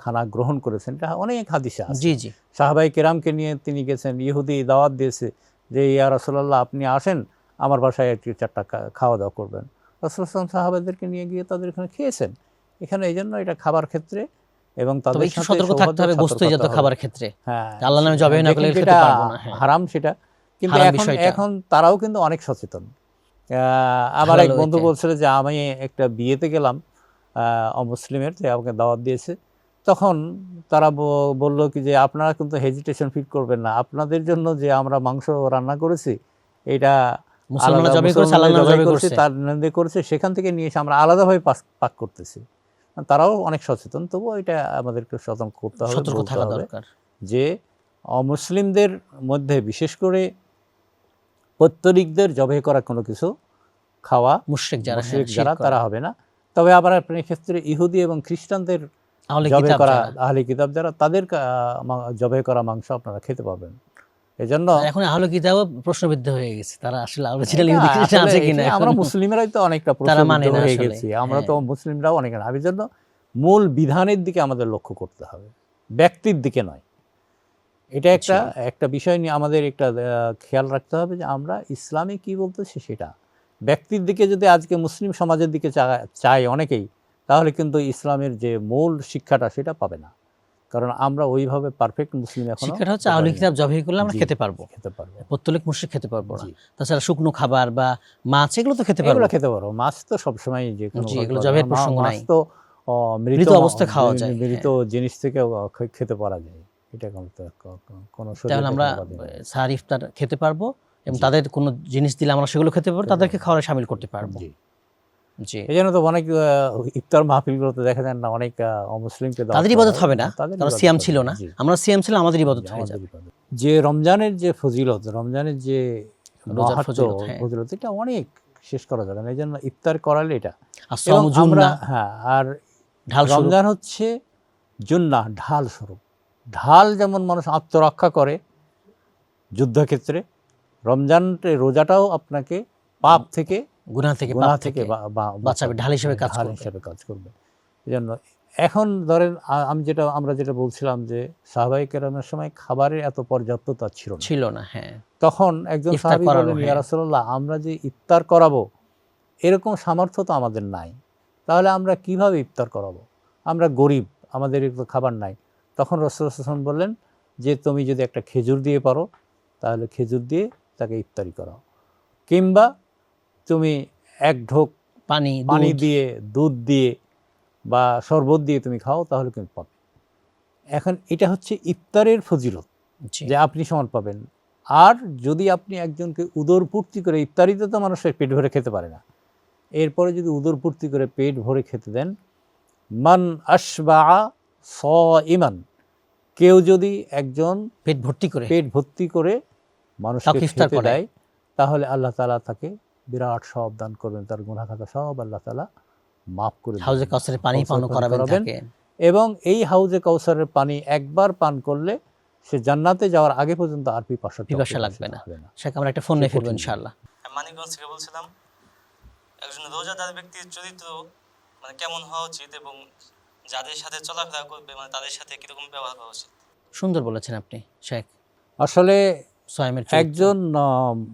খানা গ্রহণ করেছেন, এটা অনেক হাদিসে আছে। জি জি, সাহাবায়ে কেরামকে নিয়ে তিনি গেছেন, ইহুদি দাওয়াত দিয়েছে যে ইয়া রাসূলুল্লাহ আপনি আসেন আমার বাসায় একটু 4টা খাওয়া দাওয়া করবেন। রাসূলুল্লাহ সাল্লাল্লাহু আলাইহি ওয়াসাল্লাম সাহাবাদেরকে নিয়ে গিয়ে তাদের এখানে খেয়েছেন। এখানে এই জন্য এটা খাবার ক্ষেত্রে এবং তাদের সাথে সতর্ক থাকতে হবে বস্তুজাত খাবার ক্ষেত্রে। হ্যাঁ, আল্লাহর নামে জবাই না করলে খেতে পারবো না, হারাম সেটা। কিন্তু এখন তারাও কিন্তু অনেক সচেতন। আমার এক বন্ধু বলছিল যে আমি একটা বিয়েতে গেলাম অমুসলিমের, যে আমাকে দাওয়াত দিয়েছে, তখন তারা বলল কি যে আপনারা কিন্তু হেজিটেশন ফিল করবেন না, আপনাদের জন্য যে আমরা মাংস রান্না করেছি এটা মুসলমানরা জবাই করেছে, তার নিন্দে করেছে, সেখান থেকে নিয়ে এসে আমরা আলাদাভাবে পাক করতেছি। তারাও অনেক সচেতন, তবুও এটা আমাদেরকে সতর্ক করতে হবে, সতর্ক থাকা দরকার যে অমুসলিমদের মধ্যে বিশেষ করে পৈতৃকদের জবাই করা কোনো কিছু খাওয়া মুশরিক যারা তারা হবে না। তবে আবার আপনার ক্ষেত্রে ইহুদি এবং খ্রিস্টানদের জবাই করা আহলে কিতাব যারা, তাদের জবাই করা মাংস আপনারা খেতে পাবেন। এজন্য এখন আহলে কিতাব প্রশ্নবিদ্ধ হয়ে গেছে, তারা আসলে অরিজিনাল ইহুদি খ্রিস্টান আছে কিনা। আমরা মুসলিমরাই তো অনেকটা প্রশ্নবিদ্ধ হয়ে গেছি, আমরা তো মুসলিমরাও অনেক না। এই জন্য মূল বিধানের দিকে আমাদের লক্ষ্য করতে হবে, ব্যক্তির দিকে নয়। এটা একটা বিষয় নিয়ে আমাদের একটা খেয়াল রাখতে হবে যে আমরা ইসলামে কি বলতেছি সেটা। ব্যক্তির দিকে যদি আজকে মুসলিম সমাজের দিকে চাই অনেকেই, তাহলে কিন্তু ইসলামের যে মূল শিক্ষাটা সেটা পাবে না। কারণ আমরা ওইভাবে পারফেক্ট মুসলিম এখন শিক্ষাটা হচ্ছে আহলে কিতাব জবাই করলে আমরা খেতে পারবো, পৌত্তলিক মুশরিক খেতে পারবো না। তাছাড়া শুকনো খাবার বা মাছ এগুলো তো খেতে পারবো। মাছ তো সবসময় যে কোনো জবাইয়ের প্রসঙ্গ নাই, তো মৃত অবস্থায় খাওয়া যায়, মৃত জিনিস থেকে খেতে পারা যায়। এটা কোনো তাহলে আমরা সাহার ইফতার খেতে পারবো এবং তাদের কোনো জিনিস দিলে আমরা সেগুলো খেতে পারবো, তাদেরকে খাওয়ারে শামিল করতে পারবো। জি, এই জন্য তো অনেক ইফতার মাহফিলগুলোতে দেখা যায় না অনেক অমুসলিমকে তাদের ইবাদত হবে না, তারা সিয়াম ছিল না, আমরা সিয়াম ছিল, আমাদের ইবাদত হয়ে যাবে। যে রমজানের যে ফজিলত, রমজানের যে ফজিলত, এটা অনেক শেষ করা যাবে না। এই জন্য ইফতার করালে এটা আমরা আর রমজান হচ্ছে জুন্নাহ, ঢাল স্বরূপ। ঢাল যেমন মানুষ আত্মরক্ষা করে যুদ্ধক্ষেত্রে, রোজাটাও আপনাকে পাপ থেকে, গুনাহ থেকে বাঁচাবে, ঢাল হিসেবে কাজ করবে। এজন্য এখন ধরেন আমরা যেটা বলছিলাম যে সাহাবায়ে কেরামের সময় খাবারের এত পর্যাপ্ততা ছিল না। হ্যাঁ, তখন একজন সাহাবী বললেন, ইয়া রাসূলুল্লাহ আমরা যে ইফতার করাবো এরকম সামর্থ্য তো আমাদের নাই, তাহলে আমরা কিভাবে ইফতার করাবো? আমরা গরিব, আমাদের একটু খাবার নাই। তখন রাসূলুল্লাহ সাল্লাল্লাহু আলাইহি ওয়াসাল্লাম বললেন যে তুমি যদি একটা খেজুর দিয়ে পারো তাহলে খেজুর দিয়ে তাকে ইফতারি করাও, কিংবা তুমি এক ঢোক পানি দিয়ে, দুধ দিয়ে বা শরবত দিয়ে তুমি খাও, তাহলে তুমি পাবে। এখন এটা হচ্ছে ইফতারের ফজিলত, যে আপনি সমান পাবেন। আর যদি আপনি একজনকে উদরপূর্তি করে, ইফতারিতে তো মানুষের পেট ভরে খেতে পারে না, এরপরে যদি উদর পূর্তি করে পেট ভরে খেতে দেন, মান আশবা সাইমান, কেউ যদি একজন পেট ভর্তি করে মানুষকে ইফতার খেতে করে দেয়, তাহলে আল্লাহ তাআলা তাকে বিরাট সওয়াব দান করবেন, তার গুনাহ খাতা সব আল্লাহ তাআলা মাফ করে দেবেন। হাউজে কাউসারের পানি পান করাবেন তাকে, এবং এই হাউজে কাউসারের পানি একবার পান করলে সে জান্নাতে যাওয়ার আগে পর্যন্ত আর পিপাসা লাগবে না। সেটা আমরা একটা ফোন নিয়ে ফিরবো ইনশাআল্লাহ। মানিকগঞ্জ থেকে বলছিলাম, একজন রোজাদার ব্যক্তির চরিত্র মানে কেমন হওয়া উচিত এবং যাদের সাথে চলাফেরা করবে মানে তাদের সাথে কিরকম ব্যবহার করা উচিত? সুন্দর বলেছেন আপনি শেখ। আসলে সোয়াইমের একজন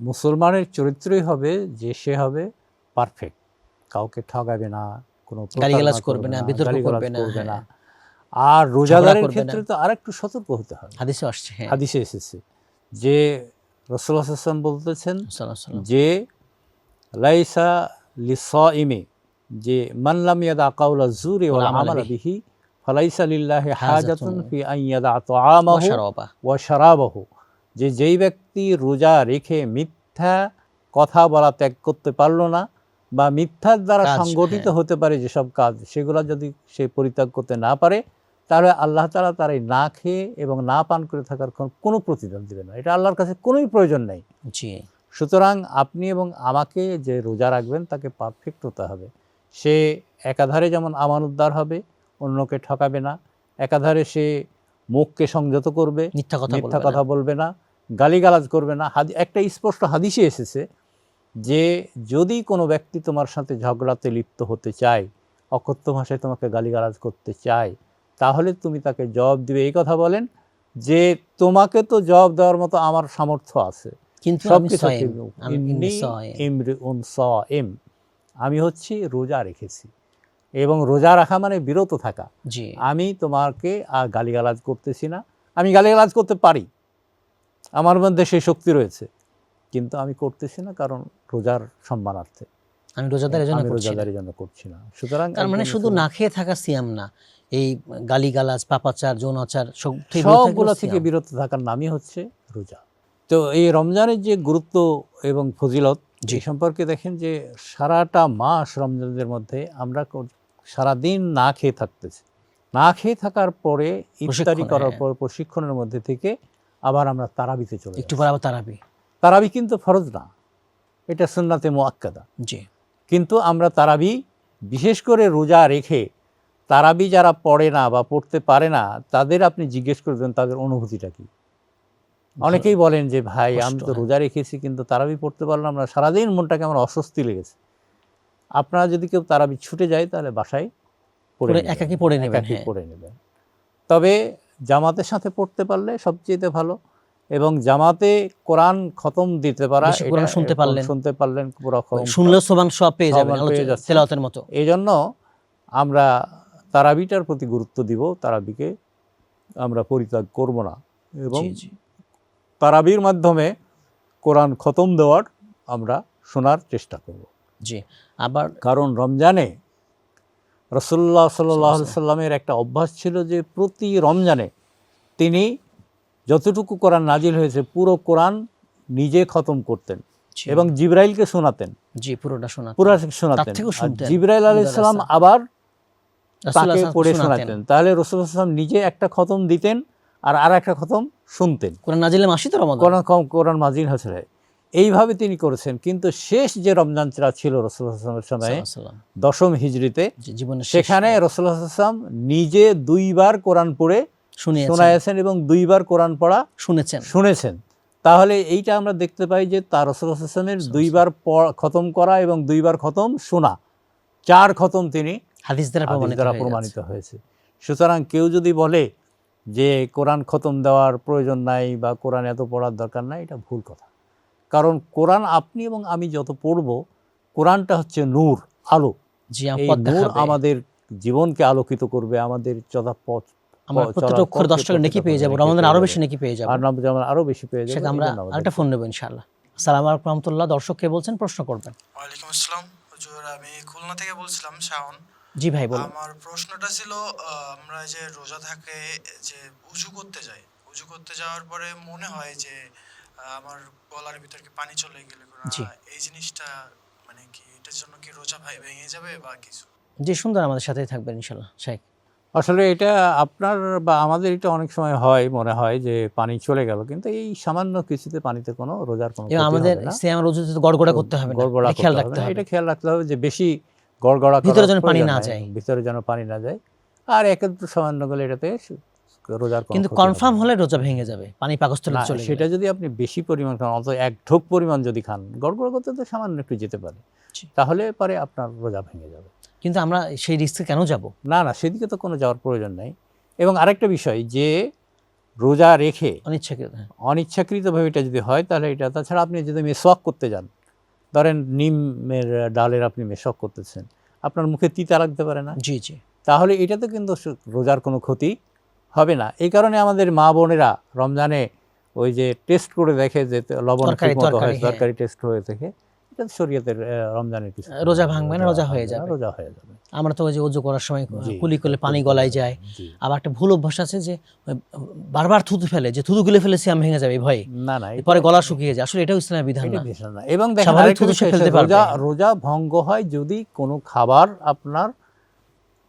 মুসলমানের চরিত্রই হবে যে সে হবে পারফেক্ট, কাউকে ঠগাবে না, কোনো গালিগালাজ করবে না, বিতর্ক করবে না। আর রোজাদারের ক্ষেত্রে তো আরেকটু সতর্ক হতে হবে। হাদিসে আসছে, হাদিসে এসেছে যে রাসূলুল্লাহ সাল্লাল্লাহু আলাইহি ওয়াসাল্লাম বলতেছেন যে লাইসা লিসাইমি, যে মান লাম ইয়াদা কাওলা যুরি ওয়াল আমালা বিহি ফালাইসা লিল্লাহি হাজাতুন ফি আন ইয়াদা তাআমাহু ওয়া শারাবাহু, যে যেই ব্যক্তি রোজা রেখে মিথ্যা কথা বলা ত্যাগ করতে পারলো না বা মিথ্যার দ্বারা সংগঠিত হতে পারে যেসব কাজ, সেগুলো যদি সে পরিত্যাগ করতে না পারে, তাহলে আল্লাহ তাআলা তার এই না খেয়ে এবং না পান করে থাকার কোনো প্রতিদান দেবে না। এটা আল্লাহর কাছে কোনোই প্রয়োজন নেই। সুতরাং আপনি এবং আমাকে যে রোজা রাখবেন তাকে পারফেক্ট হতে হবে। সে একাধারে যেমন আমানতদার হবে, অন্যকে ঠকাবে না, একাধারে সে মুখকে সংযত করবে, মিথ্যা কথা বলবে না, গালিগালাজ করবে না। একটা স্পষ্ট হাদিসে এসেছে যে যদি কোনো ব্যক্তি তোমার সাথে ঝগড়াতে লিপ্ত হতে চায়, অকথ্য ভাষায় তোমাকে গালিগালাজ করতে চায়, তাহলে তুমি তাকে জবাব দিবে এই কথা বলেন যে তোমাকে তো জবাব দেওয়ার মতো আমার সামর্থ্য আছে, কিন্তু আমি হচ্ছি রোজা রেখেছি, এবং রোজা রাখা মানে বিরত থাকা। আমি তোমাকে আর গালিগালাজ করতেছি না, আমি গালিগালাজ করতে পারি, আমার মধ্যে সেই শক্তি রয়েছে, কিন্তু আমি করতেছি না কারণ রোজার সম্মানার্থে, আমি রোজাদারের জন্য করছি না। সুতরাং তার মানে শুধু না খেয়ে থাকা সিয়াম না, এই গালিগালাজ, পাপাচার, যৌনাচার সবগুলো থেকে বিরত থাকার নামই হচ্ছে রোজা। তো এই রমজানের যে গুরুত্ব এবং ফজিলত যে সম্পর্কে দেখেন যে সারাটা মাস রমজানের মধ্যে আমরা সারাদিন না খেয়ে থাকতেছি, না খেয়ে থাকার পরে ইফতারি করার পর প্রশিক্ষণের মধ্যে থেকে আবার আমরা তারাবিতে চলে একটু পরে আবার তারাবি কিন্তু ফরজ না, এটা সুন্নাতে মুআক্কাদা। কিন্তু আমরা তারাবি বিশেষ করে রোজা রেখে তারাবি যারা পড়ে না বা পড়তে পারে না তাদের আপনি জিজ্ঞেস করবেন তাদের অনুভূতিটা কি। অনেকেই বলেন যে ভাই আমি তো রোজা রেখেছি কিন্তু তারাবি পড়তে পারলাম না, সারাদিন মনটাকে আমার অস্বস্তি লেগেছে। আপনারা যদি কেউ তারাবি ছুটে যায় তাহলে বাসায় একাকি পড়ে নেবেন। তবে জামাতের সাথে পড়তে পারলে সবচেয়ে ভালো, এবং জামাতে কোরআন খতম দিতে পারা, শুনতে পারলেন পুরো শুনলেও সুবহান সওয়াব পেয়ে যাবেন তেলাওয়াতের মতো। এইজন্য আমরা তারাবিটার প্রতি গুরুত্ব দিব, তারাবিকে আমরা পরিত্যাগ করব না, এবং তারাবির মাধ্যমে কোরআন খতম দেওয়ার আমরা শোনার চেষ্টা করব। আবার কারণ রমজানে রাসূলুল্লাহ সাল্লাল্লাহু আলাইহি সাল্লামের একটা অভ্যাস ছিল যে প্রতি রমজানে তিনি যতটুকু কোরআন নাজিল হয়েছে পুরো কোরআন নিজে খতম করতেন এবং জিবরাইলকে শোনাতেন, পুরোটা শোনাতেন। জিবরাইল আলাইহিস সালাম আবার তাকে পড়ে শোনাতেন। তাহলে রাসূলুল্লাহ সাল্লাল্লাহু আলাইহি ওয়াসাল্লাম নিজে একটা খতম দিতেন আর একটা খতম শুনতেন। কোরআন নাজিলের মাসই তো রমজান, কোরআন নাজিল হয়েছে, এইভাবে তিনি করেছেন। কিন্তু শেষ যে রমজানটা ছিল রাসূলুল্লাহ সাল্লাল্লাহু আলাইহি ওয়াসাল্লামের সময়ে 10ম হিজরিতে, সেখানে রাসূলুল্লাহ সাল্লাল্লাহু আলাইহি ওয়াসাল্লাম নিজে 2বার কোরআন পড়ে শোনায়েছেন এবং 2বার কোরআন পড়া শুনেছেন। তাহলে এইটা আমরা দেখতে পাই যে তার রাসূলুল্লাহ সাল্লাল্লাহু আলাইহি ওয়াসাল্লামের 2বার খতম করা এবং 2বার খতম শোনা, 4 খতম তিনি হাদিস দ্বারা প্রমাণিত হয়েছে। সুতরাং কেউ যদি বলে যে কোরআন খতম দেওয়ার প্রয়োজন নাই বা কোরআন এত পড়ার দরকার নাই, এটা ভুল কথা। কারণ কোরআন আপনি এবং আমি যত পড়ব, কোরআনটা হচ্ছে নূর, আলো। এই নূর আমাদের জীবনকে আলোকিত করবে, আমাদের যথাপথ আমরা প্রত্যেকটা অক্ষর 10 টাকা নেকি পেয়ে যাব, রমজান আরো বেশি নেকি পেয়ে যাব, আর রমজান আরো বেশি পেয়ে যাব। আমরা আরেকটা ফোন নেব ইনশাআল্লাহ। আসসালামু আলাইকুম রাহমাতুল্লাহ। দর্শক কে বলছেন, প্রশ্ন করবেন। ওয়ালাইকুম আসসালাম হুজুর, আমি খুলনা থেকে বলছিলাম, শাওন। জি ভাই বলুন। আমার প্রশ্নটা ছিল, আমরা যে রোজা থাকে যে উযু করতে যাই, উযু করতে যাওয়ার পরে মনে হয় যে আমার গলার ভিতর কি পানি চলে গেলে এই জিনিসটা মানে কি এটার জন্য কি রোজা ভেঙে যাবে বা কিছু? যে সুন্দর আমাদের সাথেই থাকবেন ইনশাল্লাহ শেখ। আসলে এটা আপনার বা আমাদের এটা অনেক সময় হয়, মনে হয় যে পানি চলে গেল, কিন্তু এই সামান্য কিছুতে পানিতে কোনো রোজার কোনো এবং ক্ষতি আমাদের হবে না। সিয়াম রোজাতে তো গড়গড়া করতে হবে না, গড়গড়া এটা খেয়াল করতে হবে রাখতে না, হবে। এটা খেয়াল রাখতে হবে যে বেশি গড়গড়া ভিতরে করার যেন পানি প্রয়োজন না নাই, যায়। ভিতরে যেন পানি না যায়। আর একটু সামান্য গেলে এটাতে রোজার কোনো কিন্তু ক্ষতি হবে কনফার্ম না। হলে রোজা ভেঙে যাবে পানি পাকস্থলে না, চলে সেটা গেলে। যদি আপনি বেশি পরিমাণ খান, অন্তত এক ঢোক পরিমাণ যদি খান, গড়গড় করতে তো সামান্য একটু যেতে পারে, জি। তাহলে পরে আপনার রোজা ভেঙে যাবে। কিন্তু আমরা সেই রিস্কে কেন যাব? না না, সেদিকে তো কোনো যাওয়ার প্রয়োজন নাই। এবং আরেকটা বিষয় যে রোজা রেখে অনিচ্ছাকৃত। অনিচ্ছাকৃতভাবে এটা যদি হয়, তাহলে এটা, তাছাড়া আপনি যদি মেসওয়াক করতে যান, ধরেন নিমের ডালের আপনি মেসওয়াক করতেছেন, আপনার মুখে তিতা লাগতে পারে না? জি জি। তাহলে এটাতে কিন্তু রোজার কোনো ক্ষতি হবে না। এই কারণে আমাদের মা বোনেরা রমজানে ওই যে টেস্ট করে দেখে যে লবণ তরকারি, ঠিকমতো হয়, হ্যাঁ। তরকারি টেস্ট হয়ে থাকে, এটা শরীয়তের রমজানের কিছু রোজা ভাঙবে না, রোজা হয়ে ভাঙবে না, যাবে। রোজা হয়ে যাবে। আমরা তো ওই যে ওযু করার সময় জি, কুলি করলে পানি কুলি গলায় করে, যায়। জি। আবার একটা ভুল অভ্যাস আছে যে বারবার থুতু ফেলে, যে থুতু গুলে ফেলে সিয়াম ভেঙে যাবে এই ভয়ে, না না, পরে গলা শুকিয়ে যায়। আসলে এটাও ইসলামের বিধান এটা না। বিধান না। এবং দেখেন স্বাভাবিক আরেকটা থুতু সে বিষয়, ফেলতে পারবে। রোজা ভঙ্গ হয় যদি কোনো খাবার আপনার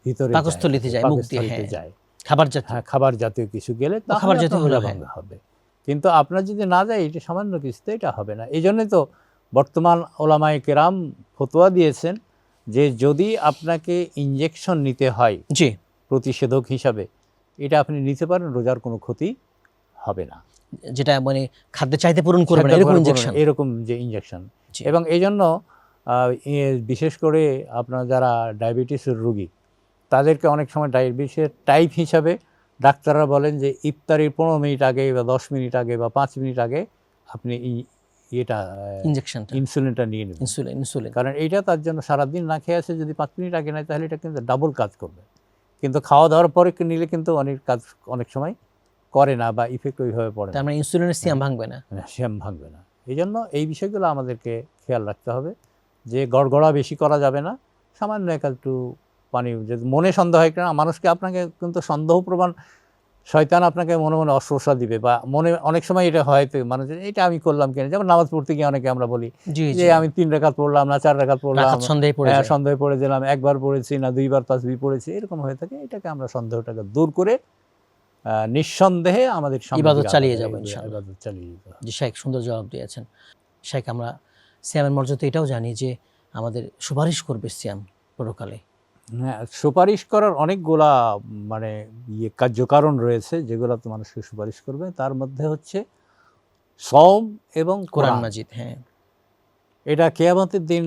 ভিতরে পাকস্থলীতে যায়, মুখ দিয়ে, পাকস্থলীতে হ্যাঁ। যায়, খাবার জাতীয়। হ্যাঁ, খাবার জাতীয় কিছু গেলে তাহলে খাবার আপনার জাতীয় রোজা হলে, ভঙ্গ হবে। কিন্তু আপনার যদি না যায়, এটা সামান্য কিছুতে এটা হবে না। এই জন্যই তো বর্তমান ওলামায়ে কেরাম ফতোয়া দিয়েছেন যে যদি আপনাকে ইনজেকশন নিতে হয় জি। প্রতিষেধক হিসাবে, এটা আপনি নিতে পারেন, রোজার কোনো ক্ষতি হবে না। যেটা মানে খাদ্যের চাহিদা পূরণ করবে না, এরকম ইনজেকশন। এরকম যে ইনজেকশন। জি। এবং এই জন্য বিশেষ করে আপনার যারা ডায়াবেটিসের রোগী, তাদেরকে অনেক সময় ডায়াবেটিসের টাইপ হিসাবে ডাক্তাররা বলেন যে ইফতারির 15 মিনিট আগে বা 10 মিনিট আগে বা 5 মিনিট আগে আপনি এটা ইনজেকশনটা, ইনসুলিনটা নিয়ে নেবেন। ইনসুলিন। কারণ এইটা তার জন্য সারাদিন না খেয়ে আছে, যদি 5 মিনিট আগে নেয় তাহলে এটা কিন্তু ডাবল কাজ করবে। কিন্তু খাওয়া দাওয়ার পরে নিলে কিন্তু অনেক কাজ অনেক সময় করে না বা ইফেক্ট ওইভাবে পড়ে না। তার মানে ইনসুলিনের সিয়াম ভাঙবে না। শ্যাম ভাঙবে না। এই জন্য এই বিষয়গুলো আমাদেরকে খেয়াল রাখতে হবে যে গড়গড়া বেশি করা যাবে না, সামান্য একটু পানি, যদি মনে সন্দেহ হয় কিনা, মানুষকে আপনাকে কিন্তু সন্দেহ প্রমাণ, শয়তান আপনাকে মনে মনে অস্বস্বর দিবে, বা মনে অনেক সময় এটা হয় তো মানুষ, এটা আমি করলাম কিনা, যেমন নামাজ পড়তে গিয়ে অনেকে আমরা বলি যে আমি 3 রাকাত পড়লাম না 4 রাকাত পড়লাম, সন্দেহে পড়ে দিলাম, একবার পড়েছি না 2 বার তাসবিহ পড়েছি, এরকম হয়ে থাকে। এটাকে আমরা সন্দেহটাকে দূর করে নিঃসন্দেহে আমাদের ইবাদত চালিয়ে যাবো ইনশাআল্লাহ। ইবাদত চালিয়ে যেতে হবে। জি শেখ, সুন্দর জবাব দিয়েছেন। শেখ, আমরা সিয়ামের মর্যাদা এটাও জানি যে আমাদের সুপারিশ করবে সিয়াম পরকালে। হ্যাঁ, সুপারিশ করার অনেকগুলা মানে কার্যকারণ রয়েছে যেগুলো তো মানুষকে সুপারিশ করবে। তার মধ্যে হচ্ছে সওম এবং কোরআন মাজিদ। হ্যাঁ, এটা কিয়ামতের দিন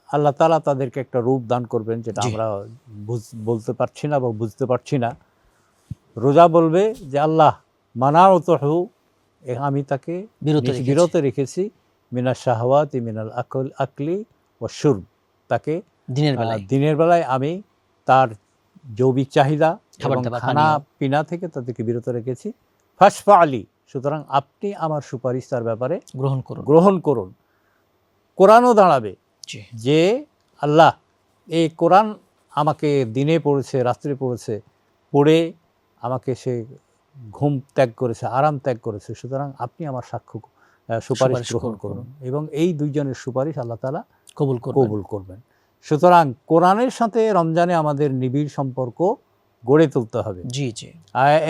আল্লাহ তাআলা তাদেরকে একটা রূপ দান করবেন, যেটা জি। আমরা বলতে পারছি না বা বুঝতে পারছি না। রোজা বলবে যে আল্লাহ মানাউতহু, আমি তাকে বিরত রেখেছি, মিনাশ শাহওয়াতি মিনাল আকলি ওয়া শুরব, তাকে দিনের বেলায় আমি তার যৌবিক চাহিদা এবং খানা পিনা থেকে তাদেরকে বিরত রেখেছি। ফাশফা আলী, সুতরাং আপনি আমার সুপারিশ তার ব্যাপারে গ্রহণ করুন। কোরআনও দাঁড়াবে যে আল্লাহ, এই কোরআন আমাকে দিনে পড়েছে, রাত্রে পড়েছে, পড়ে আমাকে সে ঘুম ত্যাগ করেছে, আরাম ত্যাগ করেছে, সুতরাং আপনি আমার সুপারিশ গ্রহণ করুন। এবং এই দুইজনের সুপারিশ আল্লাহ তাআলা কবুল করবেন। সুতরাং কোরআনের সাথে রমজানে আমাদের নিবিড় সম্পর্ক গড়ে তুলতে হবে। জি জি।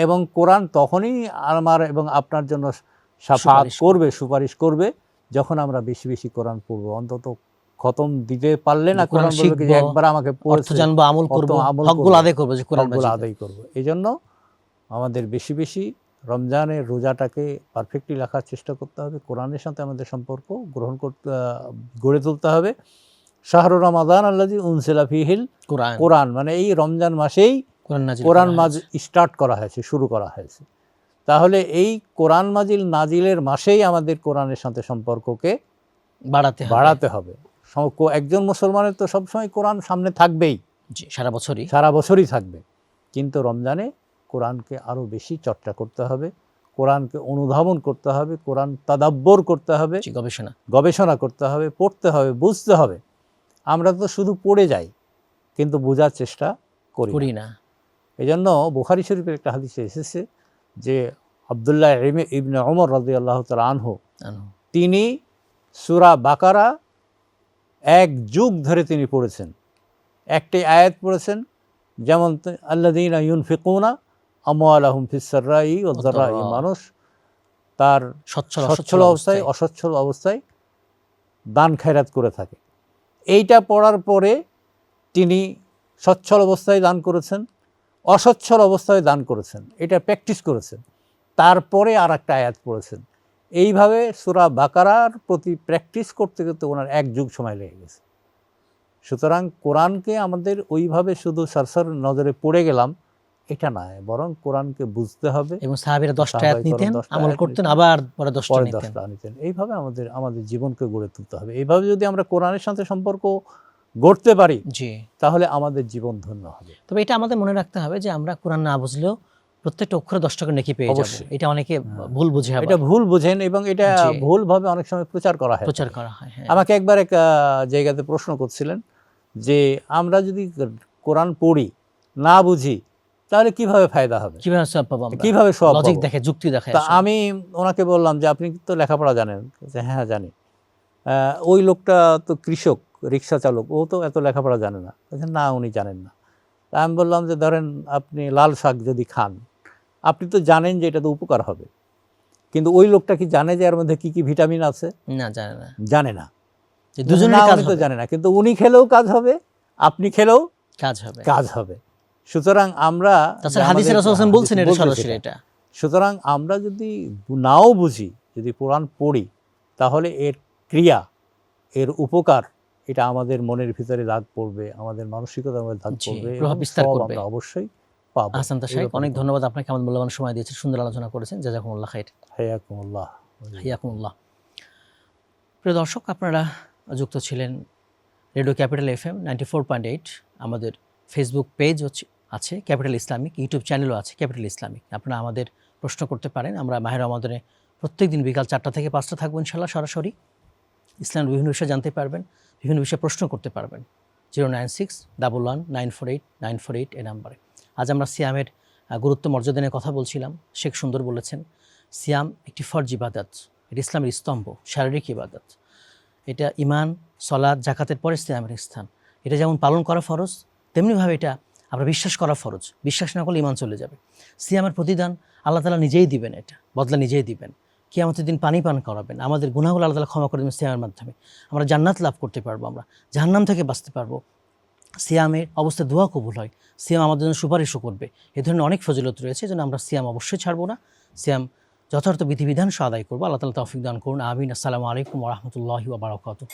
এবং কোরআন তখনই আমার এবং আপনার জন্য শাফাআত করবে, সুপারিশ করবে, যখন আমরা বেশি বেশি কোরআন পড়বো। অন্তত খতম দিতে পারলে না, কোরআন বলবে যে একবার আমাকে পড়তে জানবো, আমল করব, হকগুলো আদায় করব, যে কোরআন আদায় করব। এজন্য আমাদের বেশি বেশি রমজানের রোজাটাকে পারফেক্টলি রাখার চেষ্টা করতে হবে। কোরআনের সাথে আমাদের সম্পর্ক গড়ে তুলতে হবে। শাহরু রমাদান আল্লাযী উনজিলা ফীহিল কোরআন, মানে এই রমজান মাসেই কোরআন স্টার্ট করা হয়েছে, শুরু করা হয়েছে। তাহলে এই কোরআন নাজিলের মাসেই আমাদের কোরআনের সাথে সম্পর্ককে বাড়াতে হবে। একজন মুসলমানের তো সবসময় কোরআন সামনে থাকবেই, সারা বছরই থাকবে, কিন্তু রমজানে কোরআনকে আরও বেশি চর্চা করতে হবে, কোরআনকে অনুধাবন করতে হবে, কোরআন তাদাব্বর করতে হবে, গবেষণা করতে হবে, পড়তে হবে, বুঝতে হবে। আমরা তো শুধু পড়ে যাই, কিন্তু বোঝার চেষ্টা করি না। এই জন্য বুখারী শরীফের একটা হাদিসে এসেছে যে আব্দুল্লাহ ইবনে ওমর রাদিয়াল্লাহু তাআলা আনহু, তিনি সূরা বাকারা এক যুগ ধরে তিনি পড়েছেন। একটি আয়াত পড়েছেন, যেমন আল্লাযীনা ইউনফিকুনা আমওয়ালাহুম ফিস-সাররাই ওয়াদ-দাররাই, মানুষ তার সচ্ছল অবস্থায় অসচ্ছল অবস্থায় দান খায়রাত করে থাকে। এইটা পড়ার পরে তিনি সচ্ছল অবস্থায় দান করেছেন, অসচ্ছল অবস্থায় দান করেছেন, এটা প্র্যাকটিস করেছেন। তারপরে আর একটা আয়াত পড়েছেন। এইভাবে সূরা বাকারার প্রতি প্র্যাকটিস করতে করতে ওনার এক যুগ সময় লেগে গেছে। সুতরাং কোরআনকে আমাদের ওইভাবে শুধু সরসর নজরে পড়ে গেলাম এটা নয়, বরং কোরআনকে বুঝতে হবে। এবং সাহাবীরা 10টা আয়াত নিতেন, আমল করতেন, আবার পরে 10টা নিতেন। এইভাবে আমাদের জীবনকে গড়ে তুলতে হবে। এইভাবে যদি আমরা কোরআনের সাথে সম্পর্ক গড়তে পারি, তাহলে আমাদের জীবন ধন্য হবে। তবে এটা আমাদের মনে রাখতে হবে যে আমরা কোরআন না বুঝলেও প্রত্যেকটা অক্ষরে 10 টাকা নেকি পেয়ে যাব। এটা অনেকে ভুল বুঝে, এটা ভুল বুঝেন এবং এটা ভুলভাবে অনেক সময় প্রচার করা হয়। আমাকে একবার এক জায়গাতে প্রশ্ন করছিলেন যে আমরা যদি কোরআন পড়ি না বুঝি তাহলে কিভাবে ফায়দা হবে, কিভাবে সব লজিক দেখে, যুক্তি দেখে। তা আমি ওনাকে বললাম যে আপনি তো লেখাপড়া জানেন? হ্যাঁ জানি। ওই লোকটা তো কৃষক, রিক্সা চালক, ও তো এত লেখাপড়া জানে না। না, উনি জানেন না। তা আমি বললাম যে ধরেন আপনি লাল শাক যদি খান, আপনি তো জানেন যে এটা তো উপকার হবে, কিন্তু ওই লোকটা কি জানে যে এর মধ্যে কি কি ভিটামিন আছে? না, জানে না। জানে না, উনি তো জানে না, কিন্তু উনি খেলেও কাজ হবে, আপনি খেলেও কাজ হবে। সুতরাং আমরা সুতরাং আমরা যদি নাও বুঝি, যদি কোরআন পড়ি, তাহলে এর ক্রিয়া, এর উপকার, এটা আমাদের মনের ভিতরে দাগ পড়বে, আমাদের মানসিকতার মধ্যে দাগ পড়বে, প্রভাব বিস্তার করবে। আমরা অবশ্যই পাবো। আহসান তাশাইখ, অনেক ধন্যবাদ আপনাকে, আমাদের মূল্যবান সময় দিয়েছেন, সুন্দর আলোচনা করেছেন। জাযাকুমুল্লাহ খাইর। হাইয়াকুমুল্লাহ। প্রিয় দর্শক, আপনারা যুক্ত ছিলেন রেডিও ক্যাপিটাল FM 94.8। আমাদের ফেসবুক পেজ আছে ক্যাপিটাল ইসলামিক, ইউটিউব চ্যানেলও আছে ক্যাপিটাল ইসলামিক। আপনারা আমাদের প্রশ্ন করতে পারেন। আমরা মাহে রমাদানে প্রত্যেকদিন বিকাল 4টা থেকে 5টা থাকবো ইনশাআল্লাহ সরাসরি। ইসলামের বিভিন্ন বিষয়ে জানতে পারবেন, বিভিন্ন বিষয়ে প্রশ্ন করতে পারবেন। 09611948948 এই নাম্বারে। আজ আমরা সিয়ামের গুরুত্ব মর্যাদা নিয়ে কথা বলছিলাম। শেখ সুন্দর বলেছেন, সিয়াম একটি ফরজ ইবাদত, এটা ইসলামের স্তম্ভ, শারীরিক ইবাদত। এটা ইমান, সলাত, জাকাতের পরে সিয়ামের স্থান। এটা যেমন পালন করা ফরজ, তেমনিভাবে এটা আমরা বিশ্বাস করা ফরজ। বিশ্বাস না করলে ইমান চলে যাবে। সিয়ামের প্রতিদান আল্লাহ তাআলা নিজেই দিবেন, এটা বদলা নিজেই দিবেন। কিয়ামতের দিন পানি পান করাবেন, আমাদের গুনাহগুলো আল্লাহ তাআলা ক্ষমা করে দেবেন সিয়ামের মাধ্যমে। আমরা জান্নাত লাভ করতে পারবো, আমরা জাহান্নাম থেকে বাঁচতে পারবো। সিয়ামের অবস্থায় দোয়া কবুল হয়, সিয়াম আমাদের জন্য সুপারিশও করবে। এ ধরনের অনেক ফজিলত রয়েছে, যেন আমরা সিয়াম অবশ্যই ছাড়বো না। সিয়াম যথার্থ বিধিবিধান আদায় করবো। আল্লাহ তাআলা তৌফিক দান করুন। আমিন। আসসালামু আলাইকুম ওয়া রাহমাতুল্লাহি ওয়া বারাকাতুহু।